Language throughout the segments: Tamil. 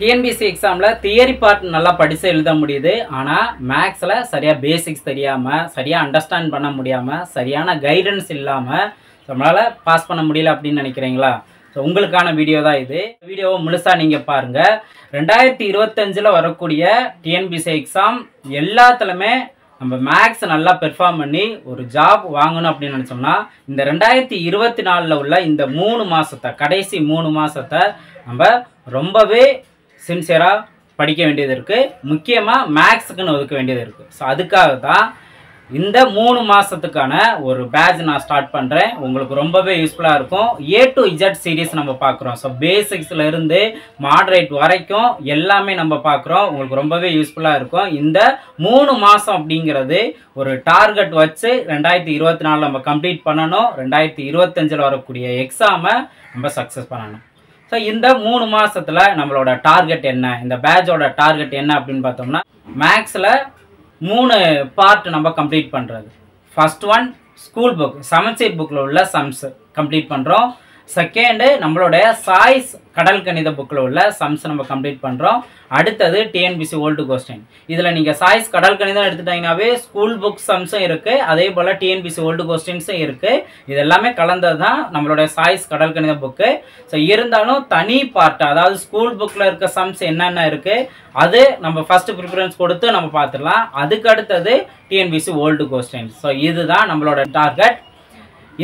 டிஎன்பிஎஸ்சி எக்ஸாமில் தியரி பார்ட் நல்லா படித்து எழுத முடியுது. ஆனால் மேக்ஸில் சரியாக பேசிக்ஸ் தெரியாமல், சரியாக அண்டர்ஸ்டாண்ட் பண்ண முடியாமல், சரியான கைடன்ஸ் இல்லாமல் நம்மளால் பாஸ் பண்ண முடியல அப்படின்னு நினைக்கிறீங்களா? ஸோ உங்களுக்கான வீடியோ தான் இது. வீடியோவை முழுசாக நீங்கள் பாருங்கள். 2025 வரக்கூடிய டிஎன்பிஎஸ்சி எக்ஸாம் எல்லாத்துலேயுமே நம்ம மேக்ஸ் நல்லா பெர்ஃபார்ம் பண்ணி ஒரு ஜாப் வாங்கணும் அப்படின்னு நினச்சோம்னா இந்த 2024 உள்ள இந்த 3 மாதத்தை, கடைசி 3 மாதத்தை நம்ம ரொம்பவே சின்சியராக படிக்க வேண்டியது இருக்குது. முக்கியமாக மேக்ஸுக்குன்னு ஒதுக்க வேண்டியது இருக்குது. ஸோ அதுக்காக தான் இந்த 3 மாதத்துக்கான ஒரு பேட்ச் நான் ஸ்டார்ட் பண்ணுறேன். உங்களுக்கு ரொம்பவே யூஸ்ஃபுல்லாக இருக்கும். A to Z சீரீஸ் நம்ம பார்க்குறோம். ஸோ பேசிக்ஸில் இருந்து மாடரேட் வரைக்கும் எல்லாமே நம்ம பார்க்குறோம். உங்களுக்கு ரொம்பவே யூஸ்ஃபுல்லாக இருக்கும். இந்த 3 மாதம் அப்படிங்கிறது ஒரு டார்கெட் வச்சு 2024 நம்ம கம்ப்ளீட் பண்ணணும். 2025 வரக்கூடிய எக்ஸாமை நம்ம சக்ஸஸ் பண்ணணும். ஸோ இந்த 3 மாதத்தில் நம்மளோட டார்கெட் என்ன, இந்த பேட்சோட டார்கெட் என்ன அப்படின்னு பார்த்தோம்னா, மேக்ஸில் 3 பார்ட் நம்ம கம்ப்ளீட் பண்ணுறது. ஃபர்ஸ்ட் ஒன் ஸ்கூல் புக், சமச்சீர் புக்கில் உள்ள சம்ஸ் கம்ப்ளீட் பண்ணுறோம். செகண்டு நம்மளுடைய சாய்ஸ் கடல் கணித புக்கில் உள்ள சம்ஸ் நம்ம கம்ப்ளீட் பண்ணுறோம். அடுத்தது டிஎன்பிஎஸ்சி ஓல்டு கொஸ்டின். இதில் நீங்கள் சாய்ஸ் கடல் கணிதம் எடுத்துட்டிங்கனாவே ஸ்கூல் புக் சம்ஸும் இருக்குது, அதே போல் டிஎன்பிஎஸ்சி ஓல்டு கொஸ்டின்ஸும் இருக்குது. இது எல்லாமே கலந்தது தான் நம்மளுடைய சாய்ஸ் கடல் கணித புக்கு. ஸோ இருந்தாலும் தனி பார்ட், அதாவது ஸ்கூல் புக்கில் இருக்க சம்ஸ் என்னென்ன இருக்குது அது நம்ம ஃபஸ்ட்டு ப்ரிஃபரன்ஸ் கொடுத்து நம்ம பார்த்துடலாம். அதுக்கு அடுத்தது டிஎன்பிஎஸ்சி ஓல்டு கொஸ்டின்ஸ். ஸோ இதுதான் நம்மளோட டார்கெட்.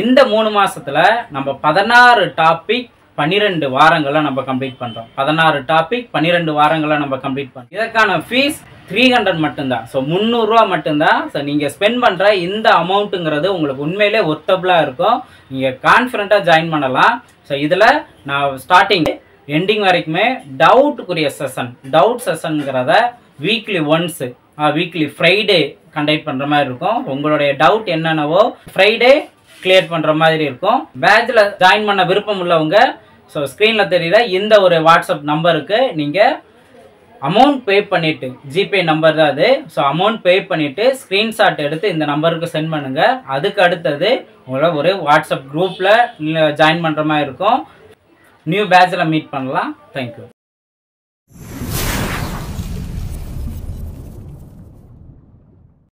இந்த 3 மாதத்தில் நம்ம 16 டாபிக் 12 வாரங்களை நம்ம கம்ப்ளீட் பண்ணுறோம். 16 டாபிக் 12 வாரங்களை நம்ம கம்ப்ளீட் பண்ணுறோம். இதற்கான ஃபீஸ் 300 மட்டும்தான். ஸோ 300 ரூபா மட்டும்தான். ஸோ நீங்கள் ஸ்பெண்ட் பண்ணுற இந்த அமௌண்ட்டுங்கிறது உங்களுக்கு உண்மையிலே ஒர்த்தபுளாக இருக்கும். நீங்கள் கான்ஃபிடண்ட்டாக ஜாயின் பண்ணலாம். ஸோ இதில் நான் ஸ்டார்டிங் எண்டிங் வரைக்குமே டவுட்டுக்குரிய செஷன், டவுட் செஷனுங்கிறத weekly once, weekly Friday conduct பண்ணுற மாதிரி இருக்கும். உங்களுடைய டவுட் என்னென்னவோ ஃப்ரைடே கிளியர் பண்ணுற மாதிரி இருக்கும். பேட்சில் ஜாயின் பண்ண விருப்பம் உள்ளவங்க ஸோ ஸ்க்ரீனில் தெரியல இந்த ஒரு வாட்ஸ்அப் நம்பருக்கு நீங்கள் அமௌண்ட் பே பண்ணிவிட்டு, ஜிபே நம்பர் தான் அது. ஸோ அமௌண்ட் பே பண்ணிவிட்டு ஸ்க்ரீன்ஷாட் எடுத்து இந்த நம்பருக்கு சென்ட் பண்ணுங்கள். அதுக்கு அடுத்தது உங்களோட ஒரு வாட்ஸ்அப் குரூப்பில் ஜாயின் பண்ணுற மாதிரி இருக்கும். நியூ பேட்சில் மீட் பண்ணலாம். தேங்க்யூ.